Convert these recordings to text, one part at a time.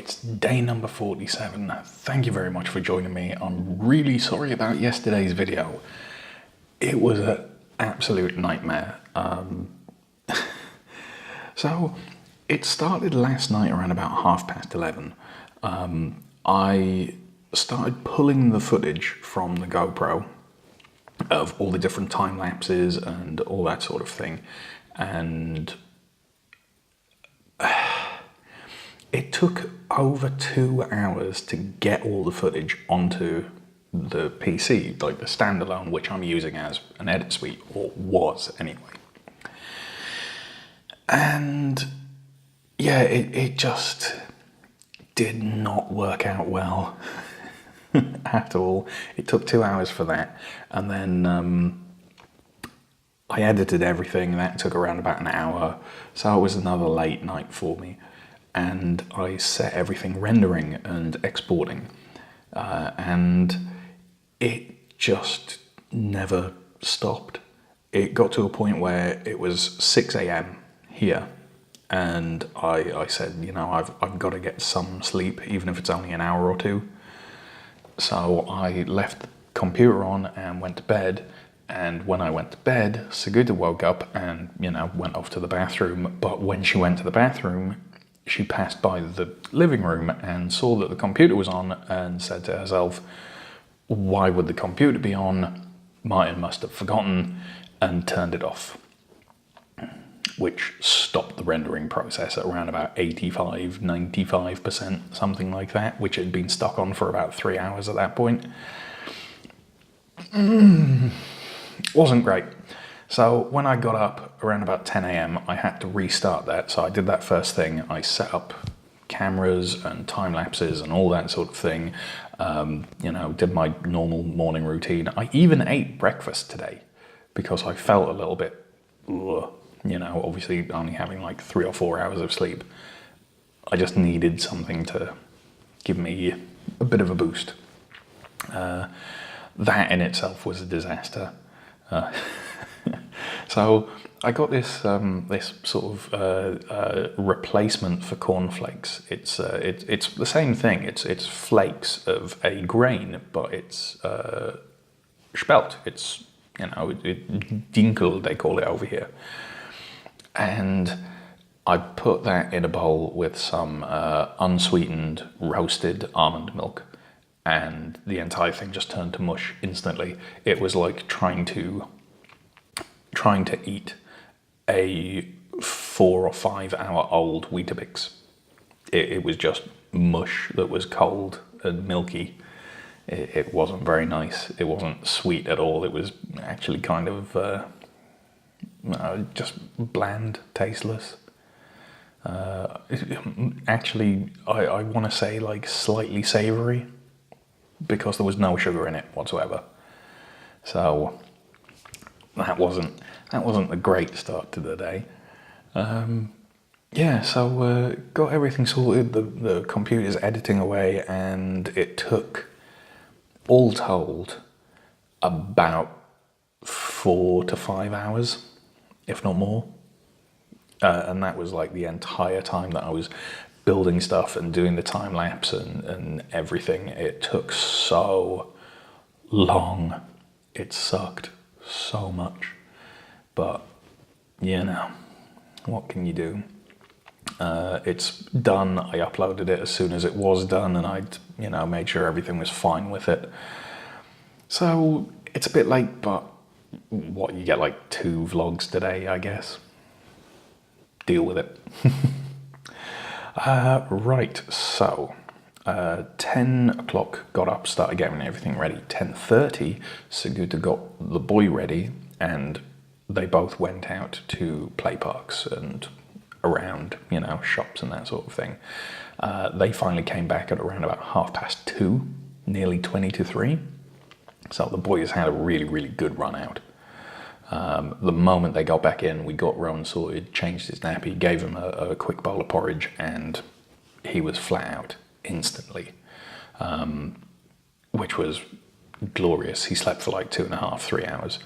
it's day number 47. Thank you very much for joining me. I'm really sorry about yesterday's video. It was an absolute nightmare. So it started last night around about 11:30. I started pulling the footage from the GoPro of all the different time lapses and all that sort of thing, and it took over 2 hours to get all the footage onto the PC, like the standalone, which I'm using as an edit suite, or was anyway. And yeah, it just did not work out well at all. It took 2 hours for that, and then I edited everything. That took around about an hour, so it was another late night for me. And I set everything rendering and exporting, and it just never stopped. It got to a point where it was 6 a.m. here, and I said, you know, I've got to get some sleep, even if it's only an hour or two. So I left the computer on and went to bed. And when I went to bed, Saguta woke up and, you know, went off to the bathroom. But when she went to the bathroom, she passed by the living room and saw that the computer was on and said to herself, why would the computer be on? Martin must have forgotten, and turned it off, which stopped the rendering process at around about 85–95%, something like that, which had been stuck on for about 3 hours at that point. Wasn't great. So when I got up around about 10 a.m, I had to restart that. So I did that first thing. I set up cameras and time lapses and all that sort of thing. You know, did my normal morning routine. I even ate breakfast today because I felt a little bit, you know, obviously only having like 3 or 4 hours of sleep. I just needed something to give me a bit of a boost. That in itself was a disaster. So I got this this sort of replacement for cornflakes. It's the same thing. It's flakes of a grain, but it's spelt. It's, you know, dinkel they call it over here. And I put that in a bowl with some unsweetened roasted almond milk, and the entire thing just turned to mush instantly. It was like trying to eat a 4 or 5 hour old Weetabix. It was just mush that was cold and milky. It wasn't very nice. It wasn't sweet at all. It was actually kind of just bland, tasteless. Actually, I want to say like slightly savoury, because there was no sugar in it whatsoever. So that wasn't a great start to the day. Yeah, so got everything sorted. The computer's editing away, and it took, all told, about 4 to 5 hours, if not more. And that was like the entire time that I was building stuff and doing the time lapse and everything. It took so long. It sucked so much. But, you know, what can you do? It's done. I uploaded it as soon as it was done, and I'd, you know, made sure everything was fine with it. So it's a bit late, but what, you get like 2 vlogs today, I guess. Deal with it. Right, so 10 o'clock, got up, started getting everything ready. 10:30, Saguta got the boy ready, and they both went out to play parks and around, you know, shops and that sort of thing. They finally came back at around about 2:30, nearly 20 to 3. So the boys had a really, really good run out. The moment they got back in, we got Rowan sorted, changed his nappy, gave him a quick bowl of porridge, and he was flat out instantly, which was glorious. He slept for like 2.5, 3 hours.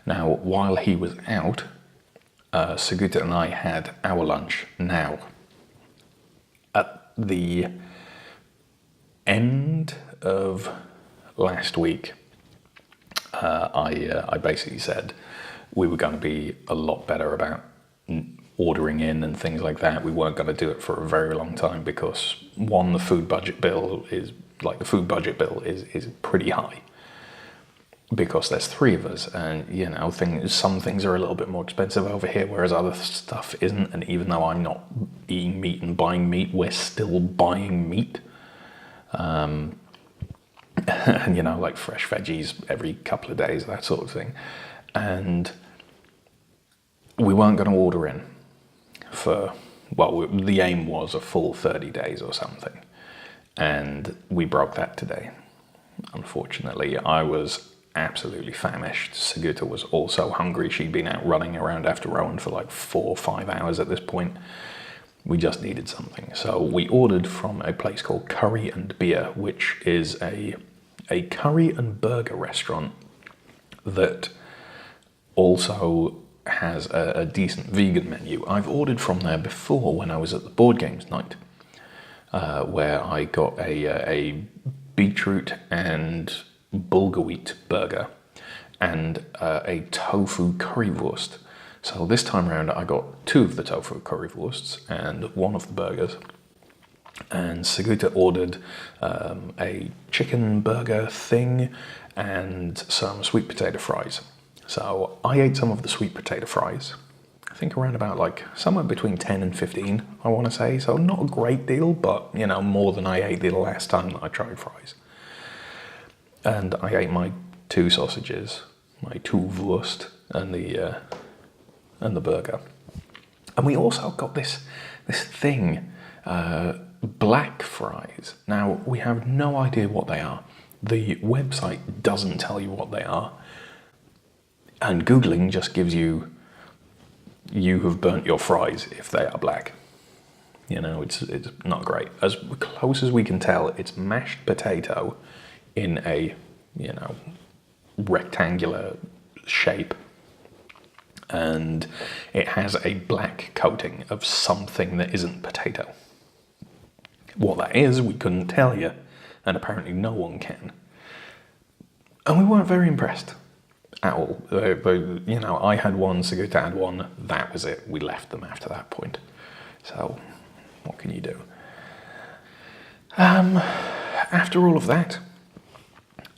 Now, while he was out, Saguta and I had our lunch. Now, at the end of last week, I basically said we were going to be a lot better about ordering in and things like that. We weren't going to do it for a very long time because, one, the food budget bill is pretty high because there's 3 of us, and you know, some things are a little bit more expensive over here, whereas other stuff isn't. And even though I'm not eating meat and buying meat, we're still buying meat. And you know, like fresh veggies every couple of days, that sort of thing. And we weren't going to order in for, well, the aim was a full 30 days or something. And we broke that today. Unfortunately, I was absolutely famished. Sigurta was also hungry. She'd been out running around after Rowan for like 4 or 5 hours at this point. We just needed something. So we ordered from a place called Curry and Beer, which is a curry and burger restaurant that also has a decent vegan menu. I've ordered from there before when I was at the board games night, where I got a beetroot and bulgur wheat burger and a tofu currywurst. So this time around I got 2 of the tofu currywursts and 1 of the burgers. And Sigurta ordered a chicken burger thing and some sweet potato fries. So I ate some of the sweet potato fries. I think around about like somewhere between 10 and 15, I want to say. So not a great deal, but you know, more than I ate the last time that I tried fries. And I ate my 2 sausages, my 2 wurst, and the burger. And we also got this thing, black fries. Now, we have no idea what they are. The website doesn't tell you what they are. And Googling just gives you have burnt your fries if they are black. You know, it's not great. As close as we can tell, it's mashed potato in a, you know, rectangular shape. And it has a black coating of something that isn't potato. What that is, we couldn't tell you, and apparently no one can. And we weren't very impressed at all. You know, I had one, Sigurta had one, that was it. We left them after that point. So, what can you do? After all of that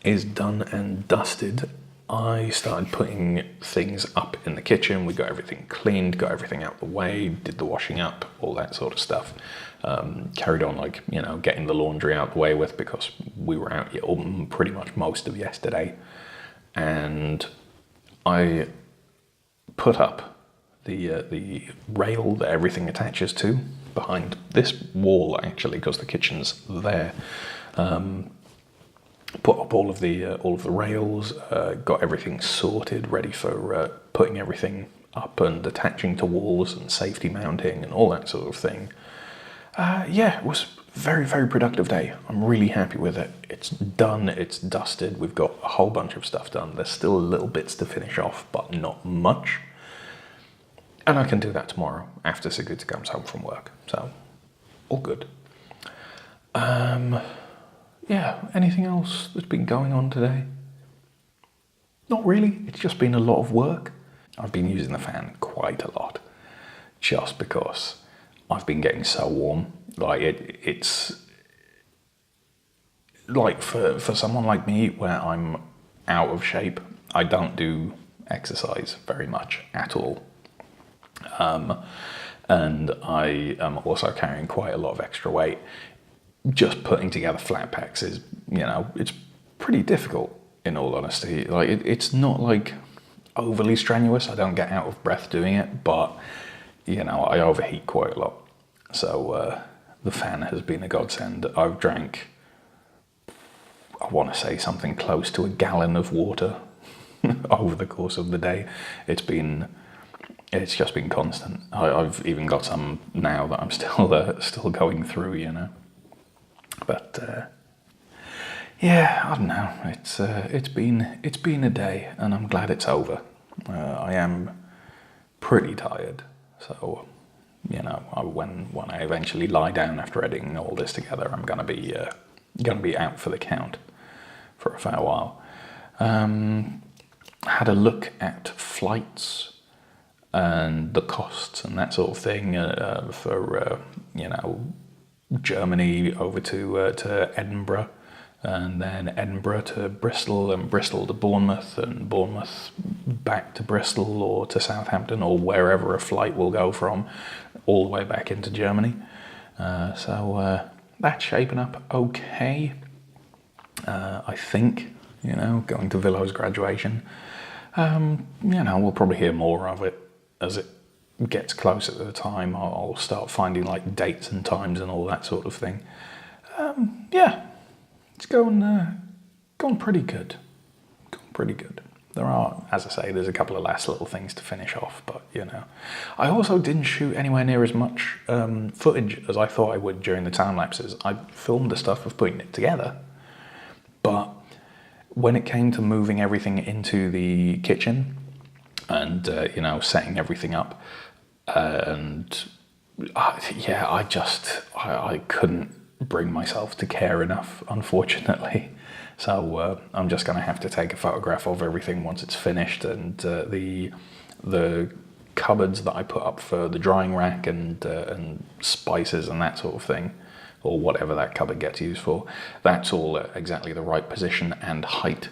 is done and dusted, I started putting things up in the kitchen. We got everything cleaned, got everything out the way, did the washing up, all that sort of stuff. Carried on, like, you know, getting the laundry out the way with, because we were out pretty much most of yesterday. And I put up the rail that everything attaches to behind this wall, actually, because the kitchen's there. Put up all of the rails, got everything sorted, ready for putting everything up and attaching to walls and safety mounting and all that sort of thing. Yeah, it was a very, very productive day. I'm really happy with it. It's done, it's dusted, we've got a whole bunch of stuff done. There's still little bits to finish off, but not much. And I can do that tomorrow after Sigurd comes home from work. So, all good. Yeah, anything else that's been going on today? Not really. It's just been a lot of work. I've been using the fan quite a lot, just because I've been getting so warm. Like it's like for someone like me, where I'm out of shape, I don't do exercise very much at all. And I am also carrying quite a lot of extra weight. Just putting together flat packs is, you know, it's pretty difficult, in all honesty. Like, it's not like overly strenuous. I don't get out of breath doing it, but, you know, I overheat quite a lot. So the fan has been a godsend. I've drank, I want to say something close to a gallon of water over the course of the day. It's just been constant. I've even got some now that I'm still going through, you know. But yeah, I don't know. It's been a day, and I'm glad it's over. I am pretty tired, so you know, when I eventually lie down after editing all this together, I'm gonna be going to be out for the count for a fair while. Had a look at flights and the costs and that sort of thing for Germany over to Edinburgh, and then Edinburgh to Bristol, and Bristol to Bournemouth, and Bournemouth back to Bristol or to Southampton or wherever a flight will go from, all the way back into Germany. So that's shaping up okay. I think, going to Villo's graduation. We'll probably hear more of it as it gets closer to the time. I'll start finding like dates and times and all that sort of thing. It's going pretty good. There are, as I say, there's a couple of last little things to finish off, but I also didn't shoot anywhere near as much footage as I thought I would during the time lapses. I filmed the stuff of putting it together, but when it came to moving everything into the kitchen and setting everything up, and I couldn't bring myself to care enough, unfortunately. So I'm just going to have to take a photograph of everything once it's finished, and the cupboards that I put up for the drying rack and spices and that sort of thing, or whatever that cupboard gets used for, that's all at exactly the right position and height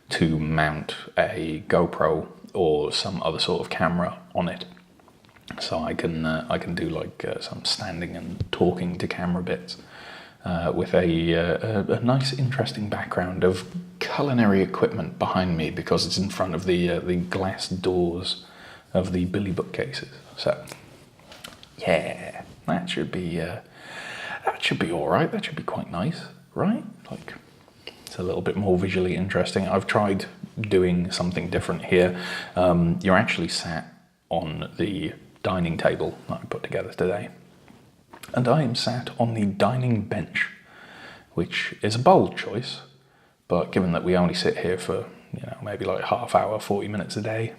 to mount a GoPro or some other sort of camera on it. So I can do like some standing and talking to camera bits. With a nice, interesting background of culinary equipment behind me, because it's in front of the glass doors of the Billy bookcases. So, yeah, that should be all right. That should be quite nice, right? Like, it's a little bit more visually interesting. I've tried doing something different here. You're actually sat on the dining table that I put together today. And I am sat on the dining bench, which is a bold choice, but given that we only sit here for, maybe like half hour, 40 minutes a day,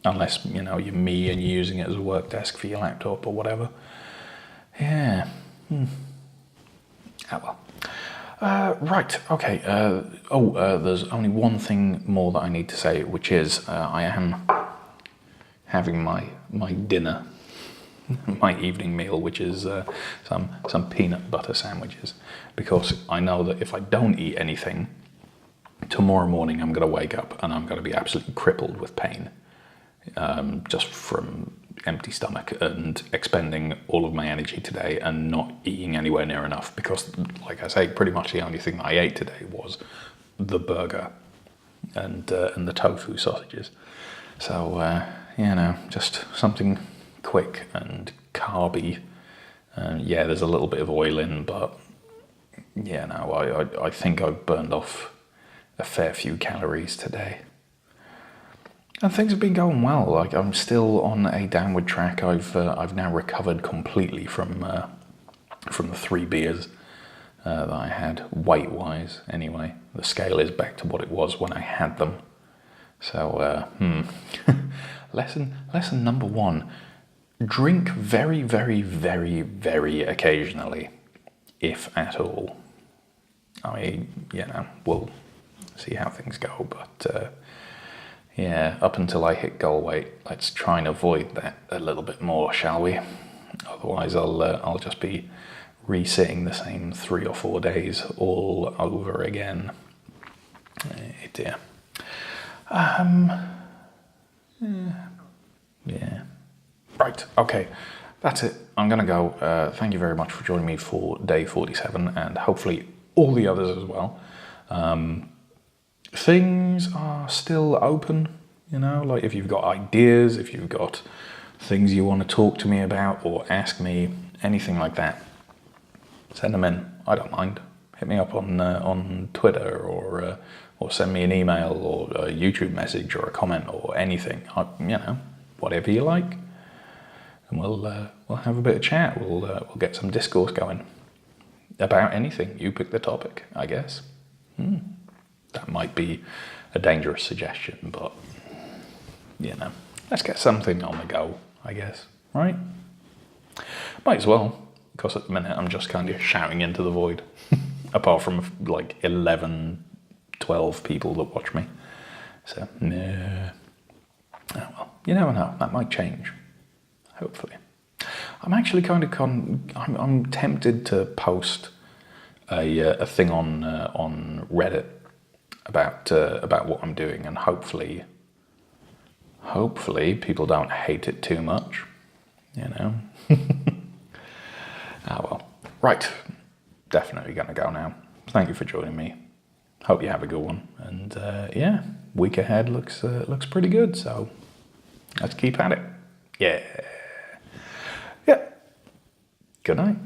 unless, you're me and you're using it as a work desk for your laptop or whatever. Yeah. Oh well. Right, okay. There's only one thing more that I need to say, which is I am having my dinner. My evening meal, which is some peanut butter sandwiches, because I know that if I don't eat anything, tomorrow morning I'm going to wake up and I'm going to be absolutely crippled with pain, just from empty stomach and expending all of my energy today and not eating anywhere near enough, because, like I say, pretty much the only thing that I ate today was the burger and the tofu sausages. So, just something quick and carby. There's a little bit of oil in, but I think I've burned off a fair few calories today. And things have been going well. Like, I'm still on a downward track. I've now recovered completely from the 3 beers that I had, weight-wise anyway. The scale is back to what it was when I had them. So, lesson number 1. Drink very, very, very, very occasionally, if at all. We'll see how things go, but up until I hit goal weight, let's try and avoid that a little bit more, shall we? Otherwise, I'll just be resitting the same 3 or 4 days all over again. Dear. Right, okay, that's it. I'm going to go. Thank you very much for joining me for day 47, and hopefully all the others as well. Things are still open, like if you've got ideas, if you've got things you want to talk to me about or ask me, anything like that, send them in. I don't mind. Hit me up on Twitter or send me an email or a YouTube message or a comment or anything. Whatever you like. And we'll have a bit of chat. We'll get some discourse going about anything. You pick the topic, I guess. That might be a dangerous suggestion, but let's get something on the go, I guess. Right? Might as well, because at the minute I'm just kind of shouting into the void. apart from like 11, 12 people that watch me. So, yeah. Oh, well, you never know. That might change. Hopefully. I'm actually kind of I'm tempted to post a thing on Reddit about what I'm doing, and hopefully people don't hate it too much. You know. Ah well. Right. Definitely gonna go now. Thank you for joining me. Hope you have a good one. And yeah, week ahead looks pretty good. So let's keep at it. Yeah. Yeah. Good night.